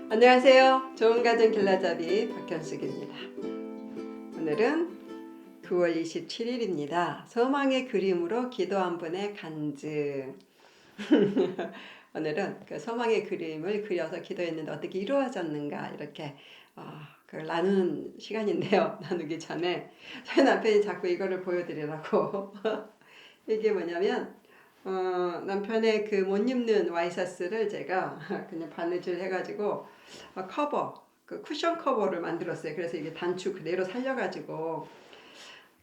안녕하세요. 좋은 가정 길라잡이 박현숙입니다. 오늘은 9월 27일입니다. 소망의 그림으로 기도 한 분의 간증. 오늘은 그 소망의 그림을 그려서 기도했는데 어떻게 이루어졌는가 이렇게 그걸 나누는 시간인데요. 나누기 전에 저희 남편이 자꾸 이거를 보여드리라고 이게 뭐냐면 남편의 그 못 입는 와이셔츠를 제가 그냥 바느질 해가지고 커버, 그 쿠션 커버를 만들었어요. 그래서 이게 단추 그대로 살려가지고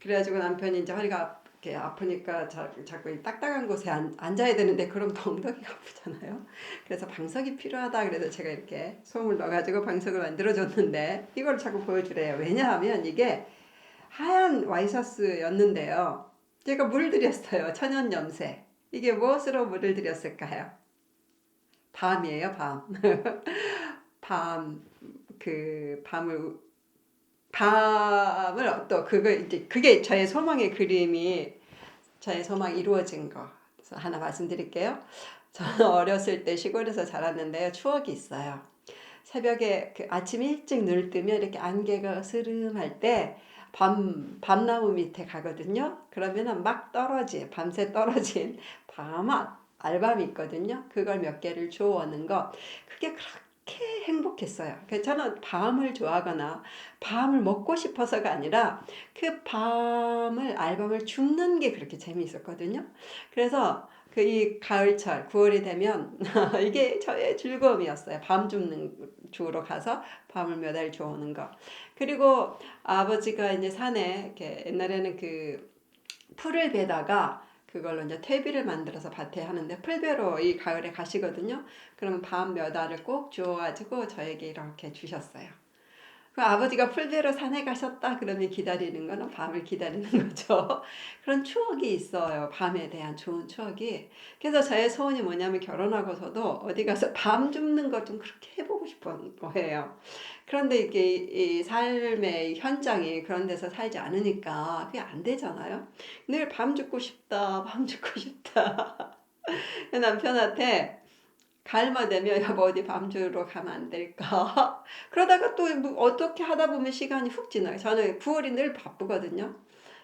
그래가지고 남편이 이제 허리가 이렇게 아프니까 자꾸 이 딱딱한 곳에 앉아야 되는데 그럼 또 엉덩이가 아프잖아요. 그래서 방석이 필요하다 그래서 제가 이렇게 솜을 넣어가지고 방석을 만들어줬는데 이걸 자꾸 보여주래요. 왜냐하면 이게 하얀 와이셔츠였는데요. 제가 물을 들였어요. 천연 염색. 이게 무엇으로 물을 들였을까요? 밤이에요, 밤. 밤, 밤을 또 그거 이제 그게 저의 소망의 그림이 저의 소망이 이루어진 거. 그래서 하나 말씀드릴게요. 저는 어렸을 때 시골에서 자랐는데요. 추억이 있어요. 새벽에 그 아침 일찍 눈을 뜨면 이렇게 안개가 스름할 때 밤나무 밑에 가거든요. 그러면은 막 밤새 떨어진 알밤이 있거든요. 그걸 몇 개를 주워오는 거. 그게 그렇게 행복했어요. 그래서 저는 밤을 좋아하거나 밤을 먹고 싶어서가 아니라 그 알밤을 줍는 게 그렇게 재미있었거든요. 그래서 그 이 가을철 9월이 되면 이게 저의 즐거움이었어요. 주우러 가서 밤을 몇 알 주워오는 거. 그리고 아버지가 이제 산에 이렇게 옛날에는 그 풀을 베다가 그걸로 이제 퇴비를 만들어서 밭에 하는데 풀베로 이 가을에 가시거든요. 그러면 밤 몇 알을 꼭 주워가지고 저에게 이렇게 주셨어요. 그 아버지가 풀베로 산에 가셨다 그러면 기다리는 거는 밤을 기다리는 거죠. 그런 추억이 있어요. 밤에 대한 좋은 추억이. 그래서 저의 소원이 뭐냐면 결혼하고서도 어디 가서 밤 줍는 거 좀 그렇게 해보고 싶은 거예요. 그런데 이게 이 삶의 현장이 그런 데서 살지 않으니까 그게 안 되잖아요. 늘 밤 줍고 싶다, 밤 줍고 싶다. 남편한테 가을만 되면 여보 어디 밤주로 가면 안 될까? 그러다가 또 어떻게 하다 보면 시간이 훅 지나요. 저는 9월이 늘 바쁘거든요.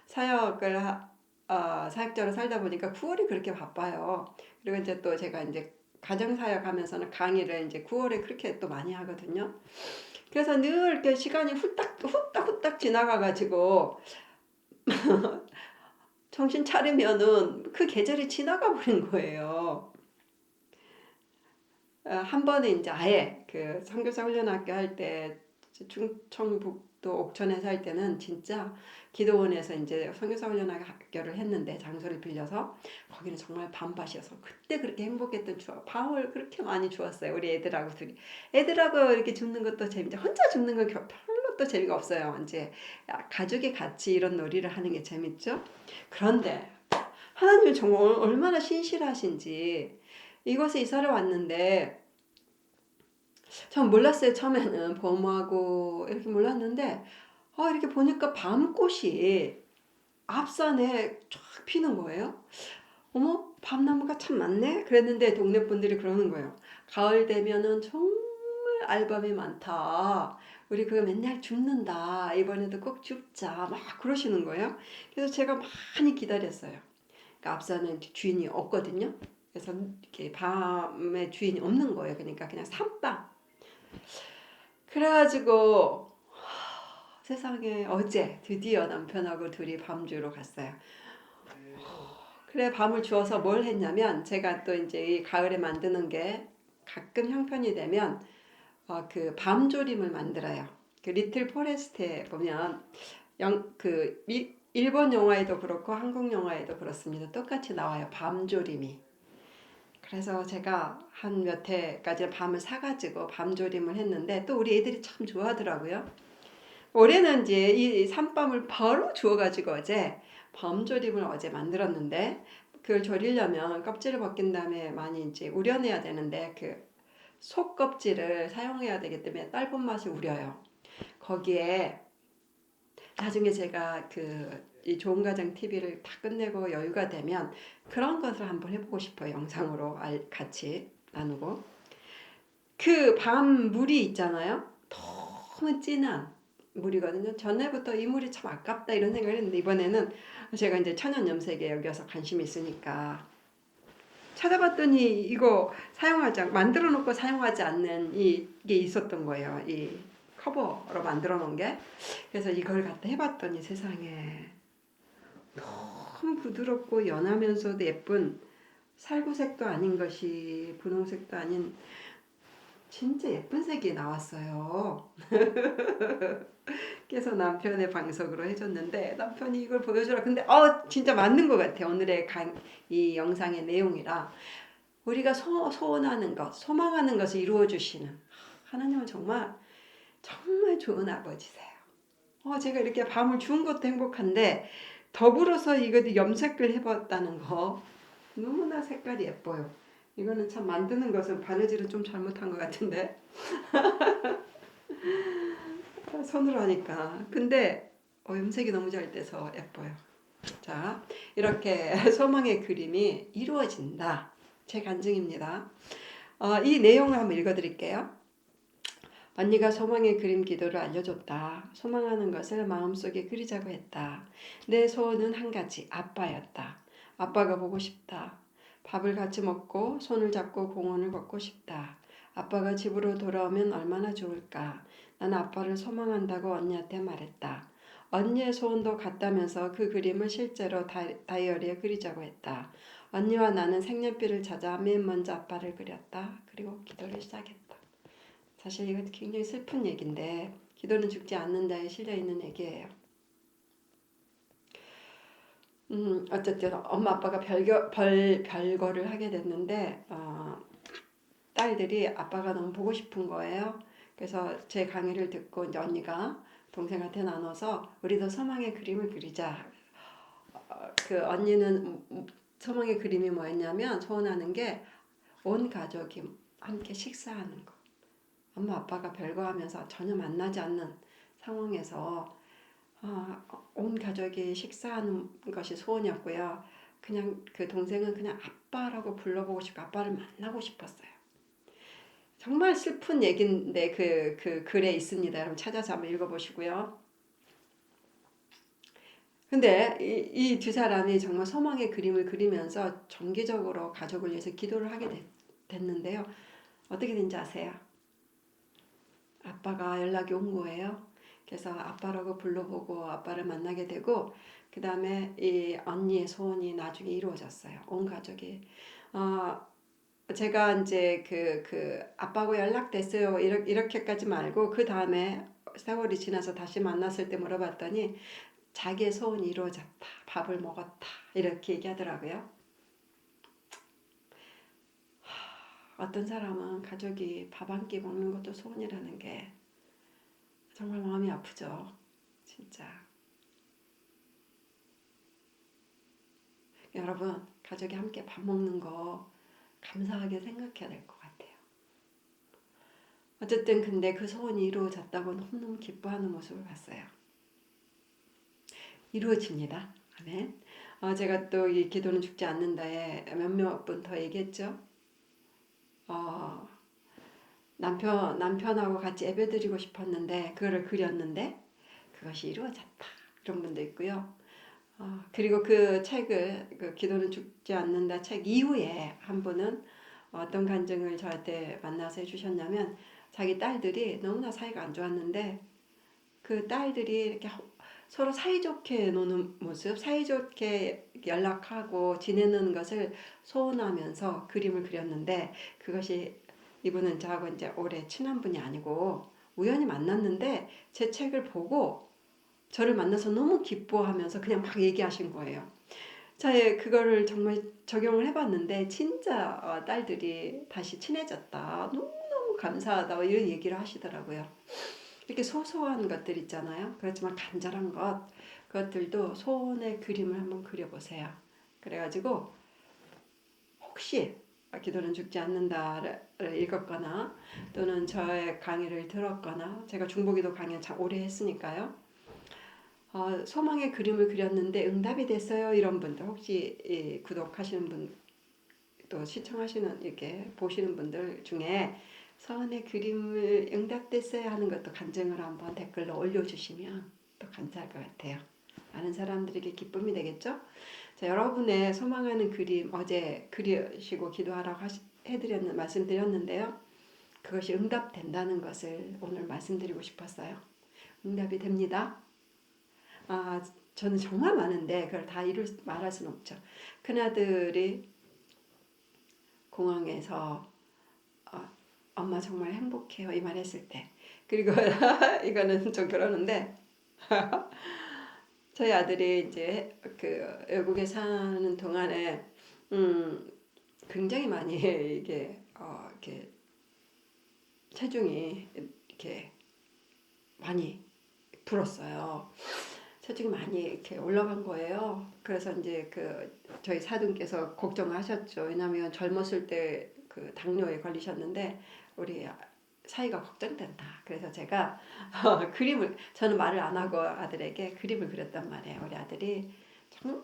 사역자로 살다 보니까 9월이 그렇게 바빠요. 그리고 이제 또 제가 이제 가정사역 하면서는 강의를 이제 9월에 그렇게 또 많이 하거든요. 그래서 늘 이렇게 시간이 후딱 지나가가지고 정신 차리면은 그 계절이 지나가 버린 거예요. 한 번에 이제 아예 그 선교사 훈련학교 할 때 충청북도 옥천에 살 때는 진짜 기도원에서 이제 선교사 훈련학교를 했는데 장소를 빌려서 거기는 정말 밤밭이어서 그때 그렇게 행복했던 추억. 밤을 그렇게 많이 주었어요. 우리 애들하고 둘이. 애들하고 이렇게 줍는 것도 재밌죠. 혼자 줍는 건 별로 또 재미가 없어요. 이제 가족이 같이 이런 놀이를 하는 게 재밌죠. 그런데 하나님은 정말 얼마나 신실하신지 이곳에 이사를 왔는데 전 몰랐어요. 처음에는 봄하고 이렇게 몰랐는데 이렇게 보니까 밤꽃이 앞산에 쫙 피는 거예요. 어머 밤나무가 참 많네 그랬는데 동네 분들이 그러는 거예요. 가을 되면은 정말 알밤이 많다. 우리 그거 맨날 줍는다. 이번에도 꼭 줍자. 막 그러시는 거예요. 그래서 제가 많이 기다렸어요. 그러니까 앞산은 주인이 없거든요. 그래서 이렇게 밤에 주인이 없는 거예요. 그러니까 그냥 산방. 그래가지고 세상에 어제 드디어 남편하고 둘이 밤주로 갔어요. 그래 밤을 주어서 뭘 했냐면 제가 또 이제 이 가을에 만드는 게 가끔 형편이 되면 그 밤조림을 만들어요. 그 리틀 포레스트에 보면 일본 영화에도 그렇고 한국 영화에도 그렇습니다. 똑같이 나와요. 밤조림이. 그래서 제가 한 몇 회까지 밤을 사가지고 밤조림을 했는데 또 우리 애들이 참 좋아하더라고요. 올해는 이제 이 산밤을 바로 주워가지고 어제 밤조림을 어제 만들었는데 그걸 조리려면 껍질을 벗긴 다음에 많이 이제 우려내야 되는데 그 속 껍질을 사용해야 되기 때문에 떫은 맛이 우려요. 거기에 나중에 제가 이 좋은 가정 TV를 다 끝내고 여유가 되면 그런 것을 한번 해보고 싶어요. 영상으로 같이 나누고. 그 밤 물이 있잖아요. 너무 진한 물이거든요. 전에부터 이 물이 참 아깝다 이런 생각을 했는데 이번에는 제가 이제 천연염색에 여기서 관심이 있으니까 찾아봤더니 이거 만들어 놓고 사용하지 않는 이게 있었던 거예요. 이 커버로 만들어 놓은 게. 그래서 이걸 갖다 해봤더니 세상에 너무 부드럽고 연하면서도 예쁜 살구색도 아닌 것이 분홍색도 아닌 진짜 예쁜 색이 나왔어요. 그래서 남편의 방석으로 해줬는데 남편이 이걸 보여주라. 근데 진짜 맞는 것 같아. 오늘의 이 영상의 내용이라 우리가 소원하는 것, 소망하는 것을 이루어 주시는 하나님은 정말 정말 좋은 아버지세요. 제가 이렇게 밤을 주운 것도 행복한데 더불어서 이것도 염색을 해봤다는 거 너무나 색깔이 예뻐요. 이거는 참 만드는 것은 바느질은 좀 잘못한 것 같은데 손으로 하니까. 근데 염색이 너무 잘 돼서 예뻐요. 자, 이렇게 소망의 그림이 이루어진다. 제 간증입니다. 이 내용을 한번 읽어드릴게요. 언니가 소망의 그림 기도를 알려줬다. 소망하는 것을 마음속에 그리자고 했다. 내 소원은 한 가지, 아빠였다. 아빠가 보고 싶다. 밥을 같이 먹고 손을 잡고 공원을 걷고 싶다. 아빠가 집으로 돌아오면 얼마나 좋을까. 난 아빠를 소망한다고 언니한테 말했다. 언니의 소원도 같다면서 그 그림을 실제로 다이어리에 그리자고 했다. 언니와 나는 색연필을 찾아 맨 먼저 아빠를 그렸다. 그리고 기도를 시작했다. 사실 이거 굉장히 슬픈 얘기인데 기도는 죽지 않는다에 실려있는 얘기예요. 어쨌든 엄마 아빠가 별거를 하게 됐는데 딸들이 아빠가 너무 보고 싶은 거예요. 그래서 제 강의를 듣고 이제 언니가 동생한테 나눠서 우리도 소망의 그림을 그리자. 그 언니는 소망의 그림이 뭐였냐면 소원하는 게 온 가족이 함께 식사하는 거. 엄마 아빠가 별거 하면서 전혀 만나지 않는 상황에서 온 가족이 식사하는 것이 소원이었고요. 그냥 그 동생은 그냥 아빠라고 불러보고 싶고 아빠를 만나고 싶었어요. 정말 슬픈 얘기인데 그 글에 있습니다. 여러분 찾아서 한번 읽어보시고요. 근데 이 두 사람이 정말 소망의 그림을 그리면서 정기적으로 가족을 위해서 기도를 하게 됐는데요. 어떻게 된지 아세요? 아빠가 연락이 온 거예요. 그래서 아빠라고 불러보고 아빠를 만나게 되고 그 다음에 이 언니의 소원이 나중에 이루어졌어요. 온 가족이. 제가 이제 그 아빠하고 연락됐어요. 이렇게까지 말고 그 다음에 세월이 지나서 다시 만났을 때 물어봤더니 자기의 소원이 이루어졌다. 밥을 먹었다. 이렇게 얘기하더라고요. 어떤 사람은 가족이 밥 한 끼 먹는 것도 소원이라는 게 정말 마음이 아프죠. 진짜. 여러분, 가족이 함께 밥 먹는 거 감사하게 생각해야 될 것 같아요. 어쨌든 근데 그 소원이 이루어졌다고 너무너무 기뻐하는 모습을 봤어요. 이루어집니다. 아멘. 제가 또 이 기도는 죽지 않는다에 몇몇 분 더 얘기했죠. 남편하고 같이 예배드리고 싶었는데 그거를 그렸는데 그것이 이루어졌다. 그런 분도 있고요. 그리고 그 책을 그 기도는 죽지 않는다 책 이후에 한 분은 어떤 간증을 저한테 만나서 해주셨냐면 자기 딸들이 너무나 사이가 안 좋았는데 그 딸들이 이렇게 서로 사이좋게 노는 모습, 사이좋게 연락하고 지내는 것을 소원하면서 그림을 그렸는데 그것이 이분은 저하고 이제 오래 친한 분이 아니고 우연히 만났는데 제 책을 보고 저를 만나서 너무 기뻐하면서 그냥 막 얘기하신 거예요. 자, 그거를 정말 적용을 해봤는데 진짜 딸들이 다시 친해졌다. 너무너무 감사하다. 이런 얘기를 하시더라고요. 이렇게 소소한 것들 있잖아요. 그렇지만 간절한 그것들도 소원의 그림을 한번 그려보세요. 그래가지고 혹시 기도는 죽지 않는다를 읽었거나 또는 저의 강의를 들었거나 제가 중보기도 강의 참 오래 했으니까요. 소망의 그림을 그렸는데 응답이 됐어요. 이런 분들 혹시 구독하시는 분 또 시청하시는 이렇게 보시는 분들 중에 서원의 그림을 응답됐어요 하는 것도 간증을 한번 댓글로 올려주시면 또 감사할 것 같아요. 많은 사람들에게 기쁨이 되겠죠? 자, 여러분의 소망하는 그림 어제 그리시고 기도하라고 말씀드렸는데요. 그것이 응답된다는 것을 오늘 말씀드리고 싶었어요. 응답이 됩니다. 저는 정말 많은데 그걸 다 말할 수는 없죠. 큰아들이 공항에서 엄마 정말 행복해요 이 말 했을 때, 그리고 이거는 좀 그러는데 저희 아들이 이제 그 외국에 사는 동안에 굉장히 많이 이게 이렇게 체중이 이렇게 많이 불었어요. 체중이 많이 이렇게 올라간 거예요. 그래서 이제 저희 사돈께서 걱정하셨죠. 왜냐하면 젊었을 때 그 당뇨에 걸리셨는데 우리 사이가 걱정된다. 그래서 제가 저는 말을 안 하고 아들에게 그림을 그렸단 말이에요. 우리 아들이 정말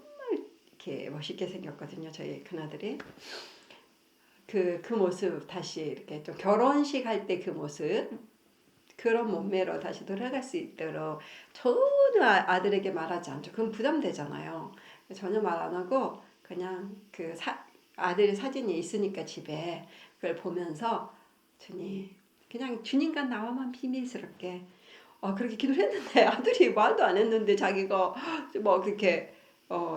이렇게 멋있게 생겼거든요. 저희 큰아들이. 그 모습 다시 이렇게 좀 결혼식 할 때 그 모습, 그런 몸매로 다시 돌아갈 수 있도록 전혀 아들에게 말하지 않죠. 그건 부담되잖아요. 전혀 말 안 하고 그냥 아들 사진이 있으니까 집에 그걸 보면서 그냥 주님과 나와만 비밀스럽게 그렇게 기도를 했는데 아들이 말도 안 했는데 자기가 뭐 그렇게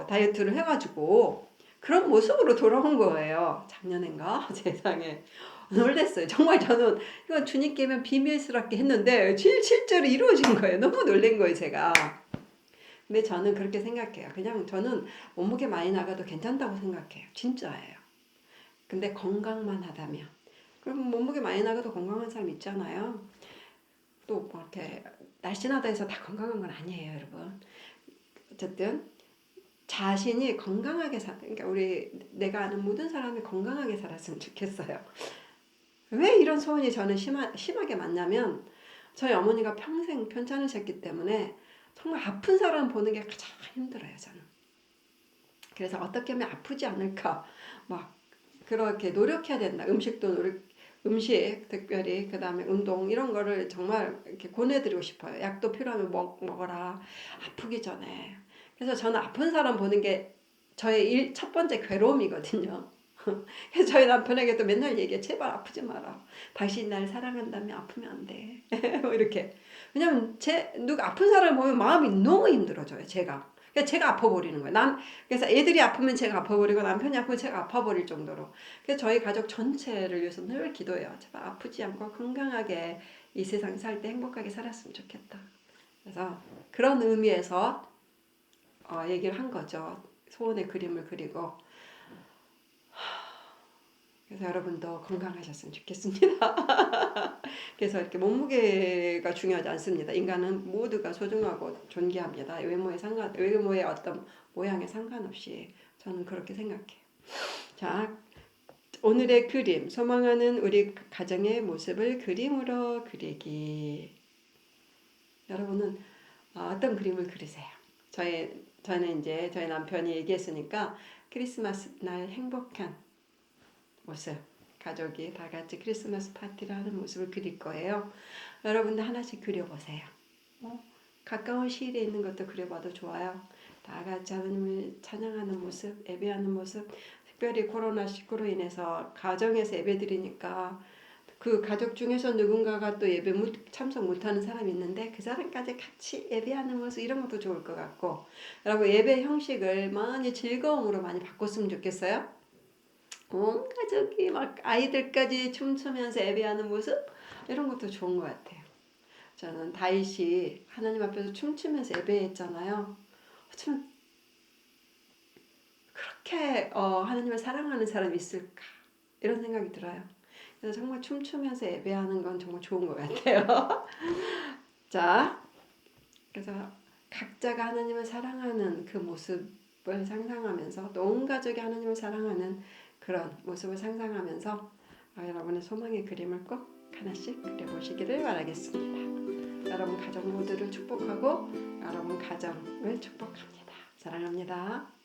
다이어트를 해가지고 그런 모습으로 돌아온 거예요. 작년인가? 세상에. 놀랐어요. 정말 저는 이건 주님께만 비밀스럽게 했는데 실제로 이루어진 거예요. 너무 놀란 거예요, 제가. 근데 저는 그렇게 생각해요. 그냥 저는 몸무게 많이 나가도 괜찮다고 생각해요. 진짜예요. 근데 건강만 하다면. 그럼 몸무게 많이 나가도 건강한 사람 있잖아요. 또 뭐 이렇게 날씬하다 해서 다 건강한 건 아니에요, 여러분. 어쨌든 자신이 건강하게 그러니까 내가 아는 모든 사람이 건강하게 살았으면 좋겠어요. 왜 이런 소원이 저는 심하게 많냐면 저희 어머니가 평생 편찮으셨기 때문에 정말 아픈 사람 보는 게 가장 힘들어요, 저는. 그래서 어떻게 하면 아프지 않을까 막 그렇게 노력해야 된다. 음식 특별히 그다음에 운동 이런 거를 정말 이렇게 권해드리고 싶어요. 약도 필요하면 먹어라. 아프기 전에. 그래서 저는 아픈 사람 보는 게 저의 첫 번째 괴로움이거든요. 그래서 저희 남편에게도 맨날 얘기해. 제발 아프지 마라. 당신이 날 사랑한다면 아프면 안 돼. 뭐 이렇게. 왜냐면 누가 아픈 사람 보면 마음이 너무 힘들어져요. 제가. 그래서 제가 아파버리는 거예요. 그래서 애들이 아프면 제가 아파버리고 남편이 아프면 제가 아파버릴 정도로. 그래서 저희 가족 전체를 위해서 늘 기도해요. 제발 아프지 않고 건강하게 이 세상 살 때 행복하게 살았으면 좋겠다. 그래서 그런 의미에서 얘기를 한 거죠. 소원의 그림을 그리고. 그래서 여러분도 건강하셨으면 좋겠습니다. 그래서 이렇게 몸무게가 중요하지 않습니다. 인간은 모두가 소중하고 존귀합니다. 외모의 어떤 모양에 상관없이 저는 그렇게 생각해요. 자, 오늘의 그림, 소망하는 우리 가정의 모습을 그림으로 그리기. 여러분은 어떤 그림을 그리세요? 저는 이제 저희 남편이 얘기했으니까 크리스마스 날 행복한 모습, 가족이 다 같이 크리스마스 파티를 하는 모습을 그릴 거예요. 여러분도 하나씩 그려보세요. 가까운 시일에 있는 것도 그려봐도 좋아요. 다 같이 하나님을 찬양하는 모습, 예배하는 모습. 특별히 코로나19로 인해서 가정에서 예배드리니까 그 가족 중에서 누군가가 또 예배 참석 못하는 사람이 있는데 그 사람까지 같이 예배하는 모습 이런 것도 좋을 것 같고, 여러분 예배 형식을 많이 즐거움으로 많이 바꿨으면 좋겠어요. 온 가족이 막 아이들까지 춤추면서 예배하는 모습 이런 것도 좋은 것 같아요. 저는 다윗이 하나님 앞에서 춤추면서 예배했잖아요. 어쩌면 그렇게 하나님을 사랑하는 사람이 있을까 이런 생각이 들어요. 그래서 정말 춤추면서 예배하는 건 정말 좋은 것 같아요. 자, 그래서 각자가 하나님을 사랑하는 그 모습을 상상하면서 또 온 가족이 하나님을 사랑하는 그런 모습을 상상하면서 여러분의 소망의 그림을 꼭 하나씩 그려보시기를 바라겠습니다. 여러분 가족 모두를 축복하고 여러분 가정을 축복합니다. 사랑합니다.